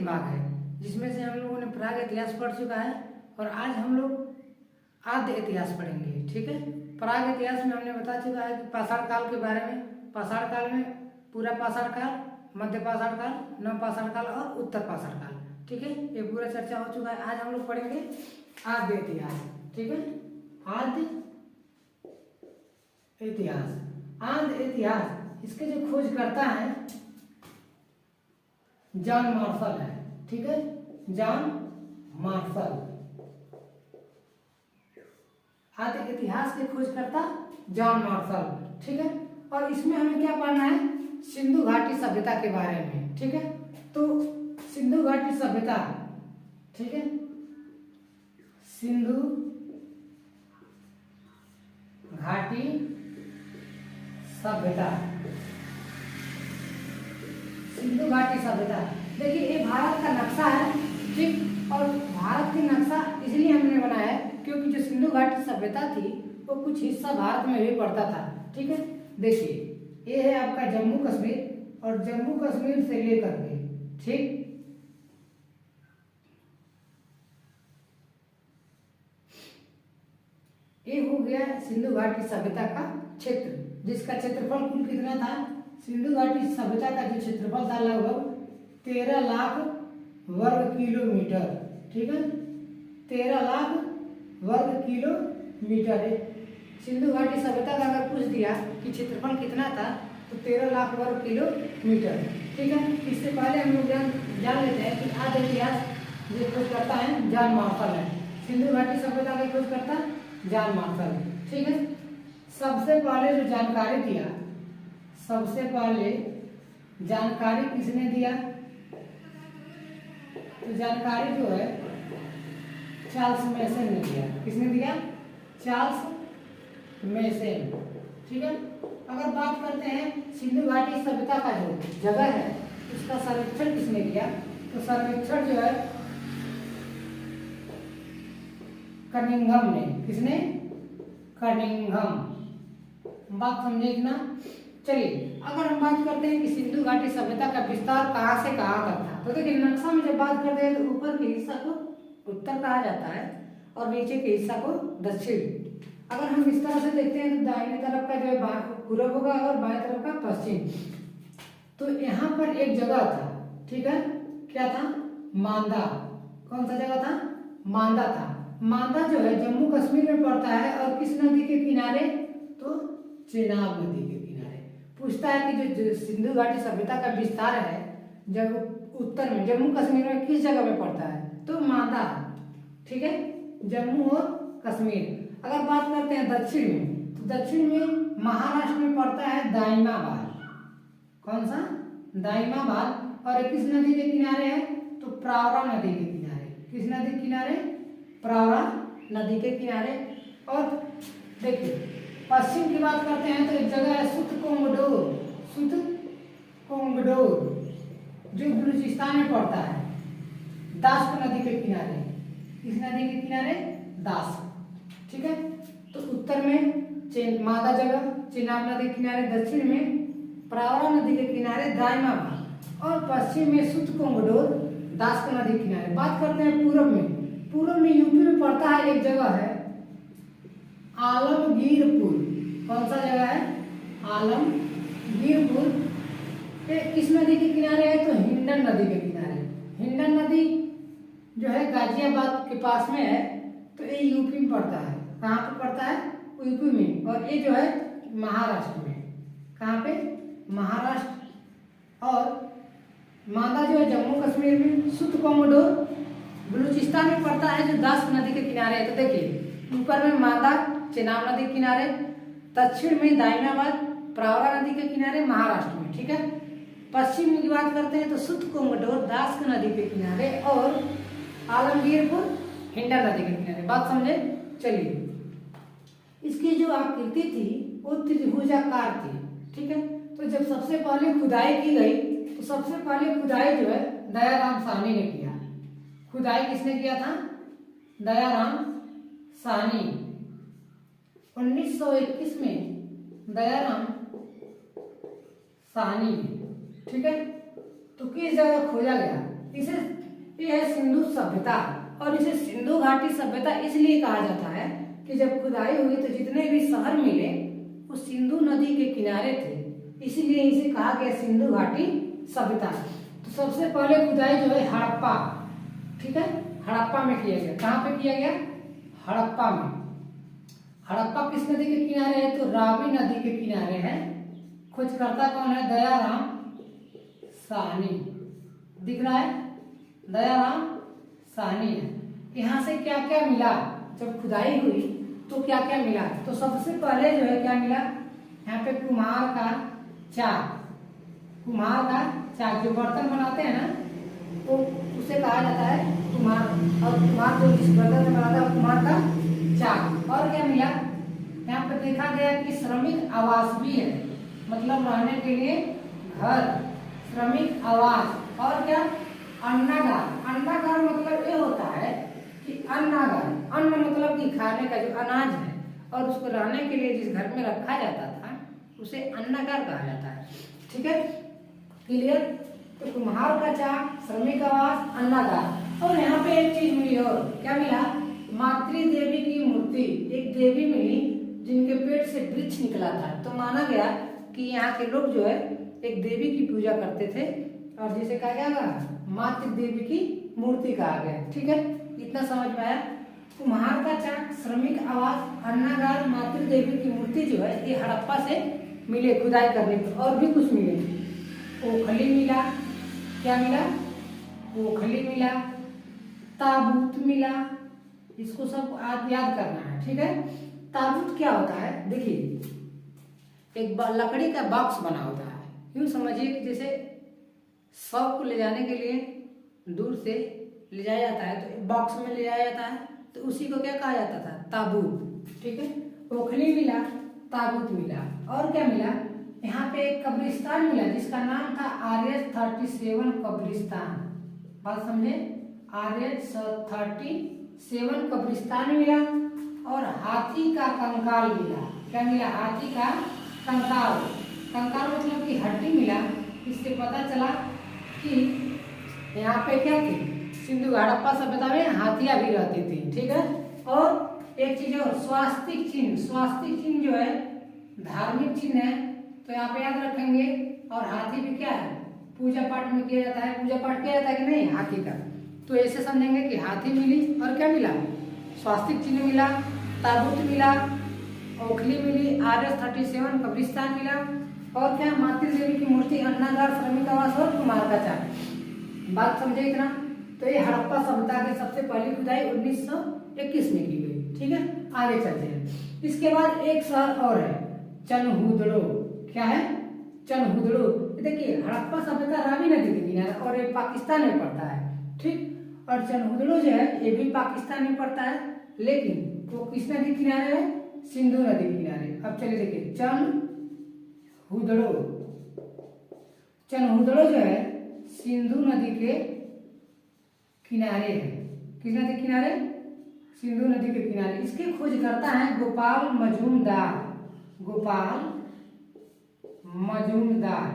ऐतिहासिक भाग है जिसमें से हम लोगों ने प्राग इतिहास पढ़ चुका है और आज हम लोग आद्य इतिहास पढ़ेंगे। ठीक है, प्राग इतिहास में हमने बता चुका है कि पाषाण काल के बारे में। पाषाण काल में पूरा पाषाण काल, मध्य पाषाण काल, नव पाषाण काल और उत्तर पाषाण काल। ठीक है, ये पूरा चर्चा हो चुका है। आज हम लोग पढ़ेंगे आद्य इतिहास। ठीक है, आद्य इतिहास। आद्य इतिहास इसके जो खोजकर्ता है जॉन मार्शल है। ठीक है, जॉन मार्शल आद्य इतिहास के खोजकर्ता जॉन मार्शल। ठीक है, और इसमें हमें क्या पढ़ना है? सिंधु घाटी सभ्यता के बारे में। ठीक है, तो सिंधु घाटी सभ्यता, ठीक है, सिंधु घाटी सभ्यता, सिंधु घाटी सभ्यता। देखिए ये भारत का नक्शा है। ठीक, और भारत की नक्शा इसलिए हमने बनाया है क्योंकि जो सिंधु घाटी सभ्यता थी वो कुछ हिस्सा भारत में भी पड़ता था। ठीक है, देखिए ये है आपका जम्मू कश्मीर और जम्मू कश्मीर से लेकर के, ठीक, ये हो गया सिंधु घाटी सभ्यता का क्षेत्र, जिसका क्षेत्रफल कुल कितना था? सिंधु घाटी सभ्यता का जो क्षेत्रफल था लगभग 13 लाख वर्ग किलोमीटर। ठीक है, 13 लाख वर्ग किलोमीटर है। सिंधु घाटी सभ्यता का अगर पूछ दिया कि क्षेत्रफल कितना था तो 13 लाख वर्ग किलोमीटर। ठीक है, इससे पहले हम लोग जान लेते हैं कि आद्य इतिहास जो खोज करता है जॉन मार्शल है। सिंधु घाटी सभ्यता का खोज करता जॉन मार्शल। ठीक है, सबसे पहले जो जानकारी दिया, सबसे पहले जानकारी किसने दिया? तो जानकारी जो है चार्ल्स मेसन ने दिया। किसने दिया? Charles mason. ठीक है, अगर बात करते हैं सिंधु घाटी सभ्यता का जो जगह है उसका सर्वेक्षण किसने किया? तो सर्वेक्षण जो है कनिंघम ने। किसने? कनिंघम। बात समझे ना? चलिए अगर हम बात करते हैं कि सिंधु घाटी सभ्यता का विस्तार कहाँ से कहाँ तक था, तो देखिए नक्शा में जब बात करते हैं तो ऊपर के हिस्सा को उत्तर कहा जाता है और नीचे के हिस्सा को दक्षिण। अगर हम इस तरह से देखते हैं तो दाहिनी तरफ का जो है पूर्व होगा और बाएं तरफ का पश्चिम। तो यहाँ पर एक जगह था, ठीक है, क्या था? मांदा। कौन सा जगह था? मांदा था। मांदा जो है जम्मू कश्मीर में पड़ता है और किस नदी के किनारे? तो चेनाब नदी के किनारे। पूछता है कि जो सिंधु घाटी सभ्यता का विस्तार है जब उत्तर में जम्मू कश्मीर में किस जगह में पड़ता है? तो मांदा। ठीक है, जम्मू और कश्मीर। अगर बात करते हैं दक्षिण में, तो दक्षिण में महाराष्ट्र में पड़ता है दाइमाबाद। कौन सा? दाइमाबाद। और किस नदी के किनारे है? तो प्रावरा नदी के किनारे। किस नदी के किनारे? प्रावरा नदी के किनारे। और देखिए पश्चिम की बात करते हैं तो एक जगह है सुतकोंगडोर। सुतकोंगडोर जो बलूचिस्तान में पड़ता है, दास्क नदी के किनारे। किस नदी के किनारे? दास्क। ठीक है, तो उत्तर में मादा जगह चेनाब नदी के किनारे, दक्षिण में प्रावरा नदी के किनारे दाइमाबाद और पश्चिम में सुतकोंगडोर दास्क नदी के किनारे। बात करते हैं पूर्व में। पूर्व में यूपी में पड़ता है एक जगह है आलमगीरपुर। कौन सा जगह है? आलमगीरपुर। किस नदी के किनारे है? तो हिंडन नदी के किनारे। हिंडन नदी जो है गाजियाबाद के पास में है, तो ये यूपी में पड़ता है। कहाँ पे पड़ता है? यूपी में। और ये जो है महाराष्ट्र में। कहाँ पे? महाराष्ट्र। और मांदा जो है जम्मू कश्मीर में। सुतकोंगडोर बलूचिस्तान में पड़ता है जो दास्क नदी के किनारे है। तो देखिए ऊपर में मांदा चेनाब नदी के किनारे, दक्षिण में दाइमाबाद प्रावरा नदी के किनारे महाराष्ट्र में। ठीक है, पश्चिम की बात करते हैं तो सुतकोंगडोर दास्क नदी के किनारे और आलमगीरपुर हिंडन नदी के किनारे। बात समझे? चलिए इसकी जो आकृति थी वो त्रिभुजाकार थी। ठीक है, तो जब सबसे पहले खुदाई की गई तो सबसे पहले खुदाई जो है दयाराम साहनी ने किया। खुदाई किसने किया था? दयाराम साहनी। 1921 में दयाराम साहनी। ठीक है, तो किस जगह खोजा गया? इसे ये है सिंधु सभ्यता। और इसे सिंधु घाटी सभ्यता इसलिए कहा जाता है कि जब खुदाई हुई तो जितने भी शहर मिले वो सिंधु नदी के किनारे थे, इसलिए इसे कहा गया सिंधु घाटी सभ्यता। तो सबसे पहले खुदाई जो है हड़प्पा, ठीक है, हड़प्पा में किया गया। कहाँ पे किया गया? हड़प्पा में। हड़प्पा किस नदी के किनारे है? तो रावी नदी के किनारे है। खोजकर्ता कौन है? दयाराम साहनी। दिख रहा है? दयाराम साहनी है। यहाँ से क्या क्या मिला जब खुदाई हुई तो क्या क्या मिला? तो सबसे पहले जो है क्या मिला? यहाँ पे कुम्हार का चाक, कुम्हार का चाक जो बर्तन बनाते हैं ना तो उसे कहा जाता है कुम्हार। और कुम्हार जो जिस बर्तन से बनाता है कुम्हार का चाक। और क्या मिला? यहाँ पे देखा गया कि श्रमिक आवास भी है, मतलब रहने के लिए घर, श्रमिक आवास। और क्या? अन्नागार। अन्नागार मतलब ये होता है कि अन्नागार, अन्न मतलब कि खाने का जो अनाज है और उसको रहने के लिए जिस घर में रखा जाता था उसे अन्नागार कहा जाता है। ठीक है, क्लियर? तो कुम्हार का चाक, श्रमिक आवास, अन्नागार। और यहाँ पे एक चीज मिली, और क्या मिला? मातृ देवी की मूर्ति। एक देवी मिली जिनके पेट से वृक्ष निकला था। तो माना गया कि यहाँ के लोग जो है एक देवी की पूजा करते थे और जिसे कहा गया मातृ देवी की मूर्ति कहा गया। ठीक है, इतना समझ में आया? कुम्हार का चाक, श्रमिक आवास, अन्नागार, मातृ देवी की मूर्ति जो है ये हड़प्पा से मिले खुदाई करने पर। और भी कुछ मिले, ओखली मिला। क्या मिला? ओखली मिला, ताबूत मिला। इसको सब आज याद करना है। ठीक है, ताबूत क्या होता है? देखिए एक लकड़ी का बॉक्स बना होता है। यूँ समझिए कि जैसे शव को ले जाने के लिए दूर से ले जाया जाता है तो बॉक्स में ले जाया जाता है, तो उसी को क्या कहा जाता था? ताबूत। ठीक है, ओखली मिला, ताबूत मिला। और क्या मिला? यहाँ पे एक कब्रिस्तान मिला जिसका नाम था RH-37 कब्रिस्तान। बात समझे? RH-37 कब्रिस्तान मिला। और हाथी का कंकाल मिला। क्या मिला? हाथी का कंकाल। कंकाल मतलब कि हड्डी मिला। इससे पता चला कि यहाँ पे क्या थी? सिंधु हड़प्पा सभ्यता में हाथियां भी रहती थी। ठीक है, और एक चीज और, स्वास्तिक चिन्ह। स्वास्तिक चिन्ह जो है धार्मिक चिन्ह है, तो यहाँ पे याद रखेंगे। और हाथी भी क्या है? पूजा पाठ में किया जाता है। पूजा पाठ किया जाता है कि नहीं हाथी का? तो ऐसे समझेंगे कि हाथी मिली और क्या मिला? स्वास्तिक चिन्ह मिला, ताबूत मिला, ओखली मिली, RH-37 कब्रिस्तान मिला। और क्या? मातृ देवी की मूर्ति, अन्नागार, श्रमिक आवास और कुम्हार का चाक। बात समझे इतना? तो ये हड़प्पा सभ्यता की सबसे पहली खुदाई 1921 में की गई। ठीक है, आगे चलते हैं। इसके बाद एक शहर और है, चनहुदड़ो। क्या है? चनहुदड़ो। देखिए हड़प्पा सभ्यता रावी नदी के किनारे और ये पाकिस्तान में पड़ता है। ठीक, और चनहुदड़ो जो है ये भी पाकिस्तान में पड़ता है, लेकिन वो किस नदी किनारे है? सिंधु नदी किनारे। अब चलिए देखिए चनहुदड़ो। चनहुदड़ो जो है सिंधु नदी के किनारे है। किस नदी किनारे? सिंधु नदी के किनारे। इसके खोजकर्ता हैं गोपाल मजूमदार। गोपाल मजूमदार।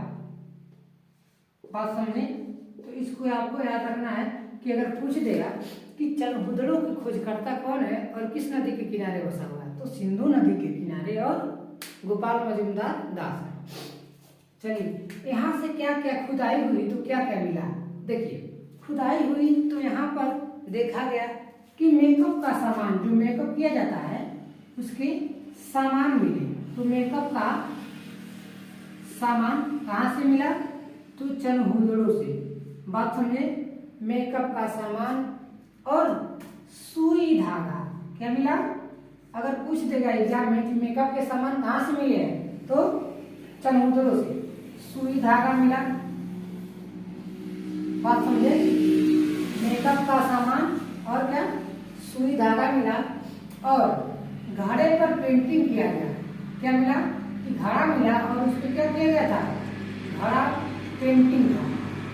बात समझे? तो इसको आपको याद रखना है कि अगर पूछ देगा कि चनहुदड़ो के खोजकर्ता कौन है और किस नदी के किनारे बसा हुआ है, तो सिंधु नदी के किनारे और गोपाल मजूमदार दास है। चलिए यहाँ से क्या क्या खुदाई हुई तो क्या क्या मिला? देखिए खुदाई हुई तो यहाँ पर देखा गया कि मेकअप का सामान, जो मेकअप किया जाता है उसके सामान मिले। तो मेकअप का सामान कहाँ से मिला? तो चनहुदड़ो से। बात समझे? मेकअप का सामान और सुई धागा। क्या मिला? अगर पूछ देगा एग्जाम में कि मेकअप के सामान कहाँ से मिले हैं तो चनहुदड़ो से। सुई धागा मिला। बात समझे? मेकअप का सामान और क्या? सुई धागा मिला। और घड़े पर पेंटिंग किया गया। क्या मिला? कि घड़ा मिला और उस पर क्या किया गया था? घड़ा पेंटिंग था।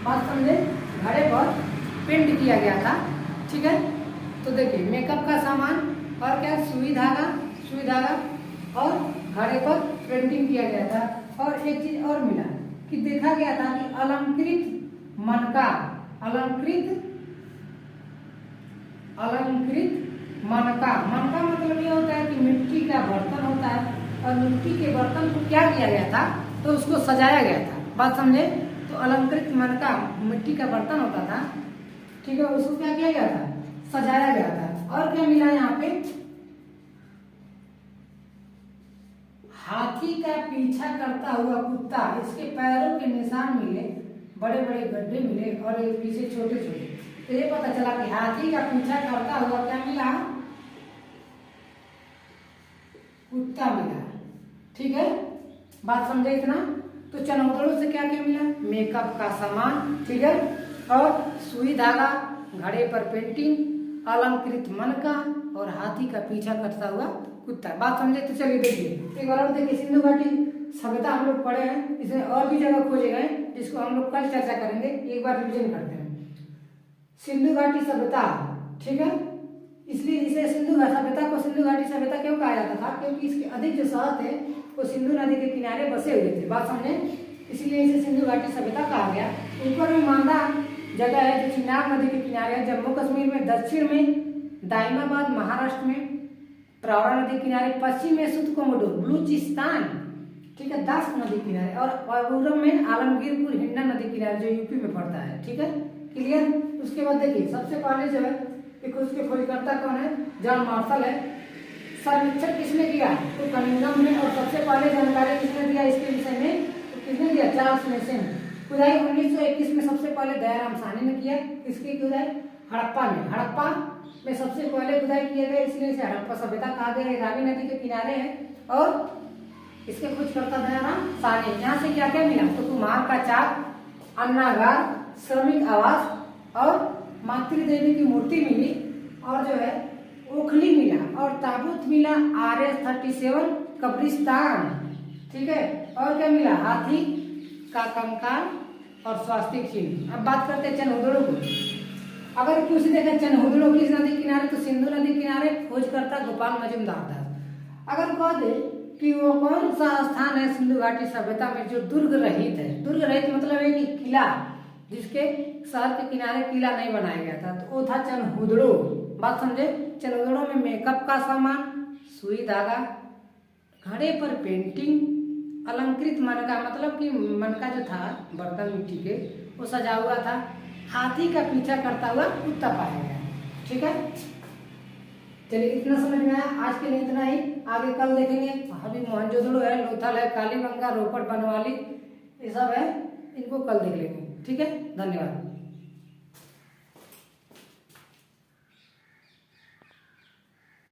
बात समझे? घड़े पर पेंट किया गया था। ठीक है, तो देखिए मेकअप का सामान और क्या? सुई धागा और घड़े पर पेंटिंग किया गया था। और एक चीज और मिला कि देखा गया था कि अलंकृत मनका। अलंकृत मनका। मनका मतलब ये होता है कि मिट्टी का बर्तन होता है, और मिट्टी के बर्तन को क्या किया गया था, तो उसको सजाया गया था। बात समझे? तो अलंकृत मनका मिट्टी का बर्तन होता था, ठीक है, उसको क्या किया गया था, सजाया गया था। और क्या मिला यहाँ पे, हाथी का पीछा करता हुआ कुत्ता, इसके पैरों के निशान मिले, बड़े बड़े गड्ढे मिले और एक पीछे छोटे छोटे। तो ये पता चला कि हाथी का पीछा करता हुआ क्या मिला, कुत्ता मिला। ठीक है, बात समझे इतना? तो चनौतड़ों से क्या क्या मिला, मेकअप का सामान, ठीक है, और सुई धागा, घड़े पर पेंटिंग, अलंकृत मनका और हाथी का पीछा करता हुआ कुत्ता। बात समझे? तो चलिए देखिए एक बार और देखिए, सिंधु घाटी सभ्यता हम लोग पढ़े हैं, इसमें और भी जगह खोजे गए जिसको हम लोग कल चर्चा करेंगे। एक बार रिविजन करते हैं। सिंधु घाटी सभ्यता, ठीक है, इसलिए इसे सिंधु सभ्यता को सिंधु घाटी सभ्यता क्यों कहा जाता था, क्योंकि इसके अधिक जो शहर थे वो सिंधु नदी के किनारे बसे हुए थे। बात समझे? इसलिए इसे सिंधु घाटी सभ्यता कहा गया। ऊपर में मांदा जगह है जो चिनाब नदी के किनारे है, जम्मू कश्मीर में, दक्षिण में दाइमाबाद महाराष्ट्र में, प्रवरा नदी किनारे, पश्चिम में सुतकोमोडो बलूचिस्तान, ठीक है, दास नदी किनारे, और पूर्व में आलमगीरपुर हिंडा नदी किनारे जो यूपी में पड़ता है। ठीक है, क्लियर? उसके बाद देखिए सबसे पहले जो है एक उसके खोजकर्ता कौन है, जॉन मार्शल है। सर्वेक्षण किसने किया, तो कनिंघम ने। और सबसे पहले जानकारी किसने दिया इसके विषय में, तो किसने दिया, चार्ल्स मेसन। खुदाई 1921 में सबसे पहले दयाराम साहनी ने किया। इसकी खुदाई हड़प्पा में, हड़प्पा में सबसे पहले खुदाई किए गए, इसलिए इसे हड़प्पा सभ्यता कहा गया। रावी नदी के किनारे है और इसके खोजकर्ता दयाराम साहनी। यहाँ से क्या क्या मिला, तो कुम्हार का चाक, अन्नागार, श्रमिक आवास और मातृदेवी की मूर्ति मिली, और जो है ओखली मिला, और ताबूत मिला, RS-37 कब्रिस्तान, ठीक है, और क्या मिला, हाथी का कंकाल और स्वास्तिक चिन्ह। अब बात करते हैं चनहुदड़ों को। अगर कुछ देखें चनहुदड़ों किस नदी किनारे, तो सिंधु नदी किनारे, खोजकर्ता गोपाल मजुमदार दास। अगर कह दे कि वो कौन सा स्थान है सिंधु घाटी सभ्यता में जो दुर्ग रहित है, दुर्ग रहित मतलब है कि किला, जिसके शहर के किनारे किला नहीं बनाया गया था, तो वो था चनहुदड़ो। बात समझे? चनहुदड़ो में मेकअप का सामान, सुई धागा, घड़े पर पेंटिंग, अलंकृत मनका मतलब कि मनका जो था बर्तन मिट्टी के, वो सजा हुआ था, हाथी का पीछा करता हुआ कुत्ता पाया गया। ठीक है, चलिए इतना समझ में आया। आज के लिए इतना ही, आगे कल देखेंगे। अभी मोहनजोदड़ो है, लोथल है, कालीबंगा, रोपड़, बनवाली, ये सब है, इनको कल देख लेंगे। ठीक है, धन्यवाद।